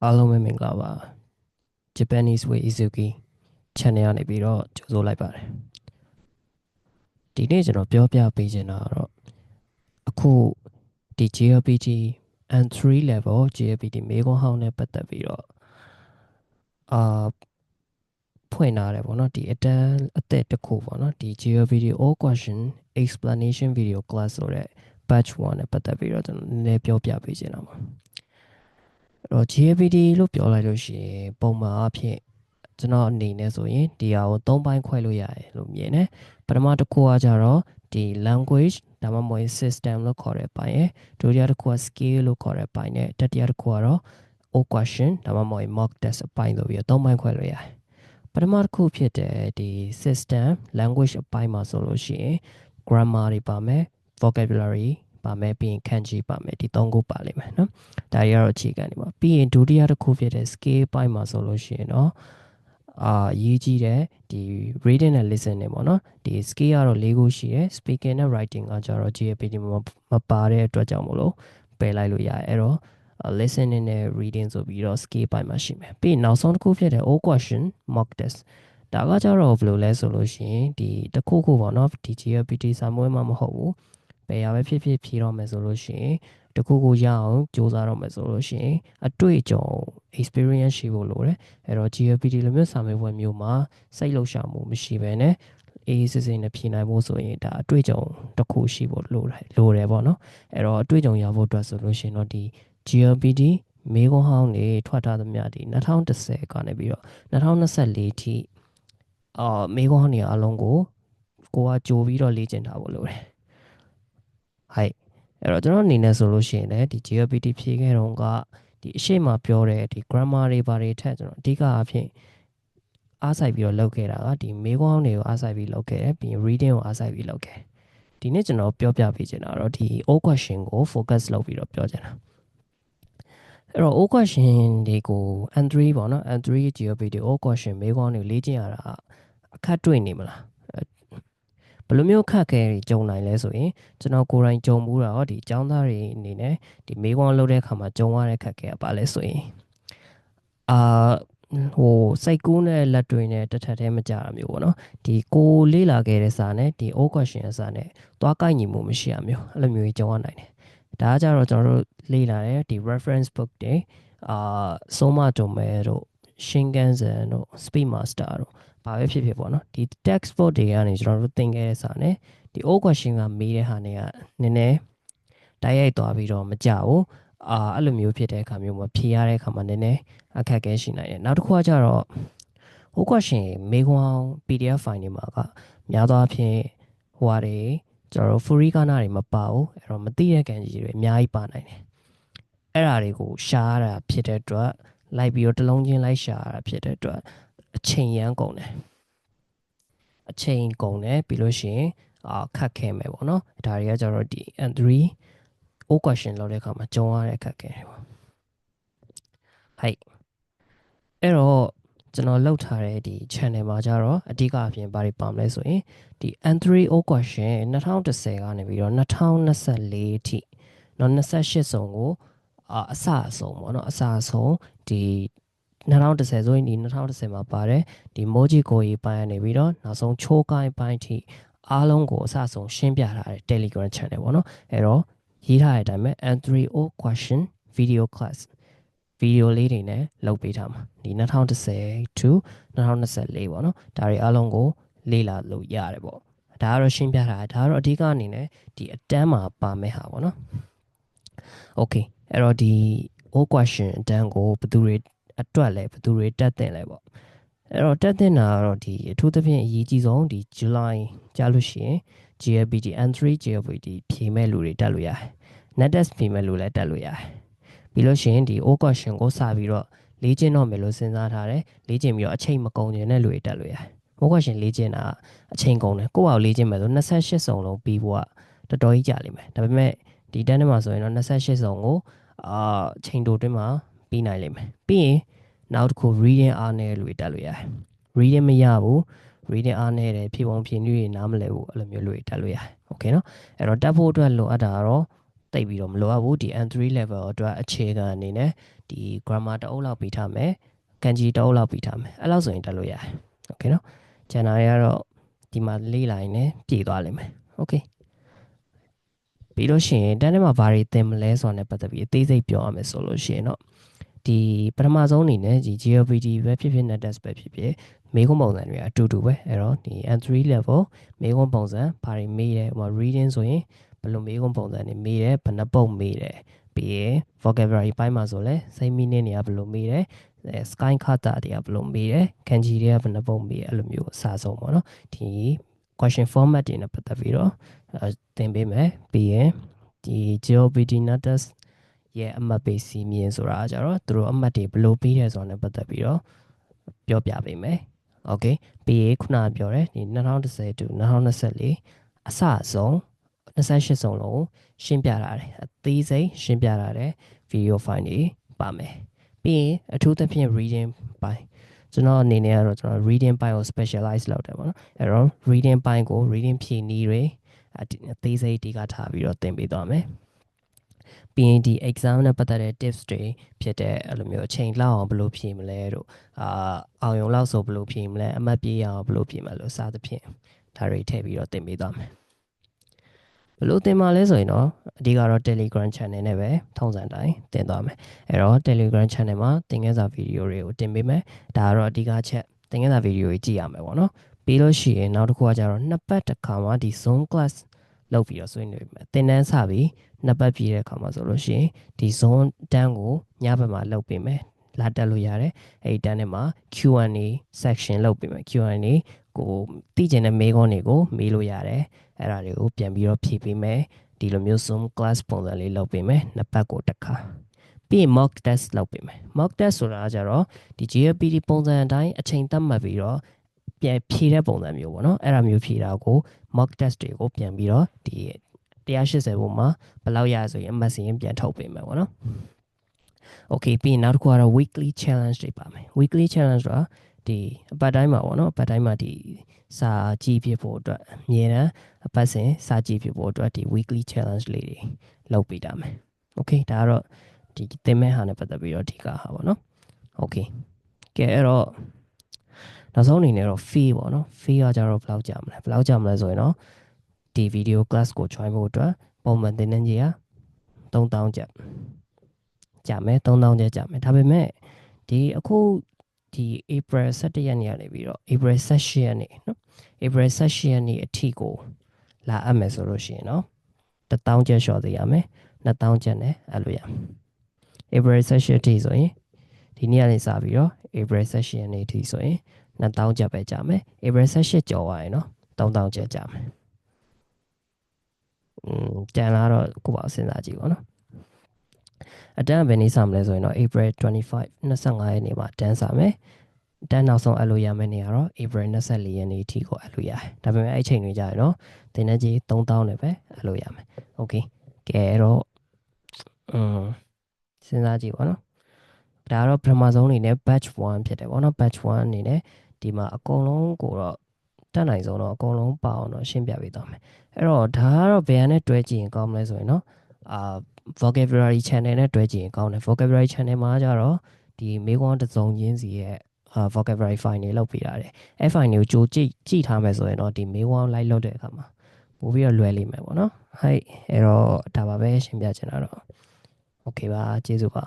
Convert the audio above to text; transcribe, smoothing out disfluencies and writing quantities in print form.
အားလုံးပဲမင်္ဂလာပါ Japanese Way Izuki channel ကနေပြီးတော့ကြိုဆိုလိုက်ပါတယ်ဒီနေ့ကျွန်တော်ပြောပြပေးချင်တာကတော့အခုဒီ JLPT N3 level JLPT မေခွန်းဟောင်းနဲ့ပတ်သက်ပြီးတော့အာဖွင့်လာတယ်ပေါ့နော်ဒီအတန်းအသက်တစ်ခုပေါ့နော်ဒီ JLPT all question explanation video class ဆိုတဲ့ batch 1နဲ့ပတ်သက်ပြီးတော့ကျွန်တော်နည်းနည်းပြောပြပေးချင်တာပါအဲ့တော့ JLPT လို့ပြောလိုက်လို့ရှိရင်ပုံမှန်အဖြစ်ကျွန်တော်အနေနဲ့ဆိုရင်ဒီဟာကို၃ပိုင်းခွဲလို့ရတယ်လို့မြင်တယ်ပထမတစ်ခုကကြတော့ဒီ language ဒါမှမဟုတ် system လို့ခေါ်တဲ့ပိုင်းရယ်ဒုတိယတစ်ခုက skill လို့ခေါ်တဲ့ပိုင်းနဲ့တတိယတစ်ခုကတော့ all question ဒါမှမဟုတ် mock test အပိုင်းဆိုပြီးတော့၃ပိုင်းခွဲလို့ရတယ်ပထမတစ်ခုဖြစ်တဲ့ဒီ system language အပိုင်းမှာဆိုလို့ရှိရင် grammar တွေပါမယ် vocabulary ပါမယ်ပြီးရင် kanji ပါမယ်ဒီ၃ခုပါလိမ့်မယ်နော်ဒါတွေကတော့အခြေခံတွေပါပြီးရင်ဒုတိယတစ်ခုဖြစ်တဲ့ skill ပိုင်းမှာဆိုလို့ရှိရင်တော့ရေးကြည့်တဲ့ဒီ reading နဲ့ listening ပေါ့နော်ဒီ skill ကတော့၄ခုရှိတယ် speaking နဲ့ writing ကကြတော့ GAPT မပါတဲ့အတွက်ကြောင့်မလို့ပယ်လိုက်လို့ရတယ်အဲ့တော့ listening နဲ့ reading ဆိုပြီးတော့ skill ပိုင်းမှာရှိမယ်ပြီးနောက်ဆုံးတစ်ခုဖြစ်တဲ့ all question mock test ဒါကကြတော့ဘယ်လိုလဲဆိုလို့ရှိရင်ဒီတစ်ခုခုပေါ့နော်ဒီ GAPT စာမွေးမှမဟုတ်ဘူးဘယ်ရပဲဖြစ်ဖြစ်ဖြေတော့မယ်ဆိုလို့ရှိရင်တခုခုရအောင်စူးစမ်းတော့မယ်ဆိုလို့ရှိရင်အတွေ့အကြုံ experience ရှိဖို့လိုတယ်အဲ့တော့ GLPT လိုမျိုးစာမေးပွဲမျိုးမှာစိတ်လှုပ်ရှားမှုမရှိဘဲနဲ့အေးစစ်စစ်နဲ့ဖြေနိုင်ဖို့ဆိုရင်ဒါအတွေ့အကြုံတစ်ခုရှိဖို့လိုတယ်ပေါ့နော်အဲ့တော့အတွေ့အကြုံရဖို့အတွက်ဆိုလို့ရှိရင်တော့ဒီ GLPT မေးခွန်းဟောင်းတွေထွက်ထားသမျှဒီ2010ကနေပြီးတော့2024ထိမေးခွန်းဟောင်းတွေအလုံးကိုကကြိုပြီးတော့လေ့ကျင့်ထားဖို့လိုတယ်ဟိုက်အဲ့တော့ကျွန်တော်အနေနဲ့ဆိုလို့ရှိရင်လည်းဒီ GLPT ဖြေခဲ့တော့ကဒီအရှိမပြောတဲ့ဒီ grammar တွေဘာတွေထက်ကျွန်တော်အဓိကအဖြစ်အားစိုက်ပြီးတော့လုပ်ခဲ့တာကဒီမေးခွန်းတွေကိုအားစိုက်ပြီးလုပ်ခဲ့တယ်ပြီးရင် reading ကိုအားစိုက်ပြီးလုပ်ခဲ့ဒီနေ့ကျွန်တော်ပြောပြပေးချင်တာတော့ဒီ all question ကို focus လုပ်ပြီးတော့ပြောချင်တာအဲ့တော့ all question တွေကို N3 ပေါ့နော် N3 GLPT all question မေးခွန်းတွေကိုလေ့ကျင့်ရတာအခက်တွေ့နေမလားဘယ်လိုမျိုးခက်ခဲကြုံနိုင်လဲဆိုရင်ကျွန်တော်ကိုယ်တိုင်ကြုံမှုတာဟောဒီအကြောင်းသားတွေအနေနဲ့ဒီမေးခွန်းလုပ်တဲ့အခါမှာကြုံရတဲ့ခက်ခဲကပါလဲဆိုရင်အာစိတ်ကူးနဲ့လက်တွေနဲ့တစ်ထပ်တည်းမကြတာမျိုးပေါ့နော်ဒီကိုလေးလာခဲ့တဲ့စာနဲ့ဒီ all question အစာနဲ့သွားကိုက်ညီမှုမရှိရမျိုးအဲ့လိုမျိုးကြီးကြုံရနိုင်တယ်ဒါကကြတော့ကျွန်တော်တို့လေ့လာတဲ့ဒီ reference book တွေSoma Domain တို့ Shinkansen တို့ Speedmaster တို့ဘာပဲဖြစ်ဖြစ်ပေါ့နော်ဒီ textbook တွေကနေကျွန်တော်တို့သင်ခဲ့တဲ့စာနဲ့ဒီ all question ကမေးတဲ့ဟာတွေကနည်းနည်းတိုက်ရိုက်သွားပြီးတော့မကြဘူးအဲ့လိုမျိုးဖြစ်တဲ့အခါမျိုးမှာဖြေရတဲ့အခါမှာနည်းနည်းအခက်အခဲရှိနိုင်တယ်နောက်တစ်ခုကကြတော့ all question မေးခွန်း PDF file တွေမှာကများသောအားဖြင့်ဟိုဟာတွေကျွန်တော်တို့ free ကနာတွေမပါဘူးအဲ့တော့မသိတဲ့ကန်ကြီးတွေအများကြီးပါနိုင်တယ်အဲ့ဒါတွေကိုရှားရတာဖြစ်တဲ့အတွက်လိုက်ပြီးတော့တစ်လုံးချင်းလိုက်ရှာရတာဖြစ်တဲ့အတွက်အချိန်ရမ်းကုန်တယ်အချိန်ကုန်တယ်ပြီးလို့ရှိရင်ခက်ခဲမယ်ပေါ့နော်ဒါတွေကကျတော့ဒီ N3 all question လောက်တဲ့အခါမှာကြုံရတဲ့ခက်ခဲတယ်ပေါ့ဟိုက်အဲ့တော့ကျွန်တော်လောက်ထားတဲ့ဒီ channel မှာကျတော့အဓိကအပြင်ဘာတွေပါမလဲဆိုရင်ဒီ N3 all question 2010ကနေပြီးတော့2024အထိတော့28စုံကိုအစအဆုံးပေါ့နော်အစအဆုံးဒီ2010ဆိုရင်ဒီ2010မှာပါတယ်ဒီ Moji ကိုရေးပိုင်းကနေပြီးတော့နောက်ဆုံးချိုးကိုင်းပိုင်းထိအားလုံးကိုအစအဆုံးရှင်းပြထားတဲ့ Telegram channel ပေါ့နော်အဲ့တော့ရေးထားတဲ့အတိုင်းပဲ N3O question video class ဗီဒီယိုလေးတွေနဲ့လုပ်ပေးထားမှာဒီ2010 to 2024ပေါ့နော်ဒါတွေအားလုံးကိုလေ့လာလို့ရတယ်ပေါ့ဒါကတော့ရှင်းပြထားတာဒါကတော့အဓိကအနေနဲ့ဒီအတန်းမှာပါမယ့်ဟာပေါ့နော် Okay အဲ့တော့ဒီ all question အတန်းကိုဘယ်သူတွေအတွက်လဲဘယ်သူတွေတက်တင်လဲပေါ့အဲ့တော့တက်တင်တာကတော့ဒီအထူးသဖြင့်အရေးကြီးဆုံးဒီ July ကြာလို့ရှိရင် GLPT N3 GLPT ဖြေမဲ့လူတွေတက်လို့ရတယ် net test ဖြေမဲ့လူလည်းတက်လို့ရတယ်ပြီးလို့ရှိရင်ဒီ all question ကိုစပြီးတော့လေ့ကျင့်တော့မယ်လို့စဉ်းစားထားတယ်လေ့ကျင့်ပြီးတော့အချိန်မကုန်တဲ့လူတွေတက်လို့ရတယ် all question လေ့ကျင့်တာအချိန်ကုန်တယ်ကိုယ့်ဘာကိုလေ့ကျင့်မယ်ဆို28စုံလုံးပြီးဖို့ကတော်တော်ကြီးကြာလိမ့်မယ်ဒါပေမဲ့ဒီတန်းထဲမှာဆိုရင်တော့28စုံကိုချိန်တိုတွင်းမှာပြီးနိုင်လိမ့်မယ်ပြီးရင်နောက်တစ်ခု reading အားနည်းလူတွေတက်လို့ရတယ် reading မရဘူး reading အားနည်းတယ်ဖြည့်ပုံဖြည့်နည်းတွေနားမလည်ဘူးအဲ့လိုမျိုးလူတွေတက်လို့ရတယ် okay နော်အဲ့တော့တက်ဖို့အတွက်လိုအပ်တာကတော့ တိတ်ပြီးတော့မလိုအပ်ဘူးဒီ N3 level အတွက်အခြေခံအနေနဲ့ဒီ grammar တအုပ်လောက်ပြီးထားမယ်ကန်ကြီးတအုပ်လောက်ပြီးထားမယ်အဲ့လောက်ဆိုရင်တက်လို့ရတယ်โอเคနော်ကျန်တာတွေကတော့ဒီမှာလေးလိုက်နဲ့ပြည့်သွားလိမ့်မယ်โอเคပြီးလို့ရှိရင်တန်းထဲမှာဘာတွေသင်မလဲဆိုတာနဲ့ပတ်သက်ပြီးအသေးစိတ်ပြောရမယ်ဆိုလို့ရှိရင်တော့ဒီပထမဆုံးအနေနဲ့ဒီ GLPT ပဲဖြစ်ဖြစ် NetTest ပဲဖြစ်ဖြစ်မေးခွန်းပုံစံတွေအတူတူပဲအဲ့တော့ဒီ N3 level မေးခွန်းပုံစံဘာတွေမေးတယ်ဟို reading ဆိုရင်ဘယ်လိုမေးခွန်းပုံစံတွေမေးတယ်ဘယ်နှပုတ်မေးတယ်ပြီးရင် vocabulary ပိုင်းမှာဆိုလဲစိတ်မီးနင်းတွေကဘယ်လိုမေးတယ်sky kata တွေကဘယ်လိုမေးတယ်ကန်ဂျီတွေကဘယ်နှပုတ်မေးတယ်အဲ့လိုမျိုးအစားဆုံးပေါ့နော်ဒီ question format တွေနဲ့ပတ်သက်ပြီးတော့သင်ပေးမယ်ပြီးရင်ဒီ GLPT NetTest ရဲ့အမှတ်ပေးစီမင်းဆိုတာကြတော့သူတို့အမှတ်တွေဘယ်လိုပေးတယ်ဆိုတာနဲ့ပတ်သက်ပြီးတော့ပြောပြပေးမယ်โอเคပြီးရင်ခုနပြောတယ်ဒီ2010 to 2024အစဆုံး28ဆုံးလုံးရှင်းပြထားတယ်အသေးစိတ်ရှင်းပြထားတယ် video file တွေပါမယ်ပြီးရင်အထူးသဖြင့် reading ပိုင်းကျွန်တော်အနေနဲ့ကတော့ကျွန်တော် reading ပိုင်းကို specialize လုပ်တယ်ပေါ့နော်အဲ့တော့ reading ပိုင်းကို reading ဖြည့်နည်းတွေအသေးစိတ်ဒီကထားပြီးတော့သင်ပေးသွားမယ်ပြီးရင်ဒီ exam နဲ့ပတ်သက်တဲ့ tips တွေဖြစ်တဲ့အဲ့လိုမျိုးအချိန်လောက်အောင်ဘယ်လိုဖြည့်မလဲတို့အောင်ရုံလောက်ဆိုဘယ်လိုဖြည့်မလဲအမှတ်ပြေးအောင်ဘယ်လိုဖြည့်မလဲလို့စသဖြင့်ဒါတွေထည့်ပြီးတော့သင်ပေးသွားမယ်ဘယ်လိုသင်မှာလဲဆိုရင်တော့အဓိကတော့ Telegram channel နဲ့ပဲထုံးစံတိုင်းသင်သွားမယ်အဲ့တော့ Telegram channel မှာသင်ခန်းစာဗီဒီယိုတွေကိုတင်ပေးမယ်ဒါကတော့အဓိကချက်သင်ခန်းစာဗီဒီယိုတွေကြည့်ရမယ်ပေါ့နော်ပြီးလို့ရှိရင်နောက်တစ်ခုကကျတော့နှစ်ပတ်တစ်ခါမှဒီ Zoom class လုပ်ပြီးတော့ဆွေးနွေးမယ်သင်တန်းစပြီးနှစ်ပတ်ပြည့်တဲ့အခါမှာဆိုလို့ရှိရင်ဒီ Zoom တန်းကိုညဘက်မှာလုပ်ပေးမယ်လာတက်လို့ရတယ်အဲ့ဒီတန်းထဲမှာ Q&A section လုပ်ပေးမယ် Q&A ကိုသိချင်တဲ့မေးခွန်းတွေကိုမေးလို့ရတယ်အဲ့ဒါတွေကိုပြန်ပြီးတော့ဖြည့်ပေးမယ်ဒီလိုမျိုး Zoom class ပုံစံလေးလုပ်ပေးမယ်နှစ်ပတ်ကိုတစ်ခါပြီးရင် mock test လုပ်ပေးမယ် mock test ဆိုတာကကြတော့ဒီ GLPT ပုံစံအတိုင်းအချိန်သတ်မှတ်ပြီးတော့ပြန်ဖြည့်တဲ့ပုံစံမျိုးပေါ့နော်အဲ့ဒါမျိုးဖြည့်တာကို mock test တွေကိုပြန်ပြီးတော့ဒီ180ပုံမှာဘယ်လောက်ရဆိုရင်အမှတ်စရင်ပြန်ထုတ်ပေးမယ်ပေါ့နော် Okay ပြီးရင်နောက်တစ်ခုကတော့ weekly challenge တွေပါမယ် weekly challenge ဆိုတာဒီအပတ်တိုင်းမှာပေါ့နော်အပတ်တိုင်းမှာဒီစာကြည့်ဖြစ်ဖို့အတွက်အမြဲတမ်းအပတ်စဉ်စာကြည့်ဖြစ်ဖို့အတွက်ဒီ weekly challenge လေးတွေလုပ်ပေးတာမယ် Okay ဒါကတော့ဒီသင်မဲ့ဟာနဲ့ပတ်သက်ပြီးတော့ဒီကဟာပေါ့နော် Okay ကဲအဲ့တော့နောက်ဆုံးအနေနဲ့တော့ fee ပေါ့နော် fee ကကြတော့ဘယ်လောက်ကြာမလဲဆိုရင်တော့ဒီ video class ကို join ဖို့အတွက်ပုံမှန်သင်တန်းကြီးက3000ကျပ်ကြာမယ်3000ကျပ်ကြာမယ်ဒါပေမဲ့ဒီအခုဒီ April 17ရက်နေ့ကနေပြီးတော့ April 18ရက်နေ့နော် April 18ရက်နေ့အထိကိုလာအပ်မယ်ဆိုလို့ရှိရင်နော်1000ကျပ်လျှော့သေးရမယ်2000ကျပ်နဲ့အဲ့လိုရ April 18အထိဆိုရင်ဒီနေ့ကနေစပြီးတော့ April 18ရက်နေ့အထိဆိုရင်2000ကျပ်ပဲကြာမယ် April 18ကျော်သွားရင်နော်3000ကျပ်ကြာမယ်တန်လာတော့ကိုပါစဉ်းစားကြည့်ပါနော်အတန်းဘယ်နေ့စမလဲဆိုရင်တော့ April 25 25ရက်နေ့မှာတန်းစမယ်တန်းနောက်ဆုံးအဲ့လိုရမယ်နေရတော့ April 24ရက်နေ့အထိကိုအဲ့လိုရတယ်ဒါပေမဲ့အဲ့ချိန်တွေကြာရင်တော့တင်တဲ့ကြီး3000နဲ့ပဲအဲ့လိုရမယ် Okay ကဲတော့စဉ်းစားကြည့်ပါနော်ဒါကတော့ပထမဆုံးအနေနဲ့ batch 1ဖြစ်တယ်ပေါ့နော် batch 1အနေနဲ့ဒီမှာအကုန်လုံးကိုတော့တက်နိုင်ဆုံးတော့အကုန်လုံးပါအောင်တော့ရှင်းပြပေးသွားမယ်အဲ့တော့ဒါကတော့ဘယ်ဟာနဲ့တွဲကြည့်ရင်ကောင်းမလဲဆိုရင်နော်vocabulary channel နဲ့တွဲကြည့်ရင်ကောင်းတယ် vocabulary channel မှာကျတော့ဒီမေးခွန်းတစ်စုံချင်းစီရဲ့vocabulary file တွေလောက်ပေးထားတယ်အဲ့ file တွေကိုကြိုကြည့်ထားမယ်ဆိုရင်တော့ဒီမေးခွန်း လိုက်လုပ်တဲ့အခါမှာပို့ပြီးတော့လွယ်လိမ့်မယ်ပေါ့နော်ဟဲ့အဲ့တော့ဒါပါပဲရှင်းပြချင်တာတော့ okay ပါကျေးဇူးပါ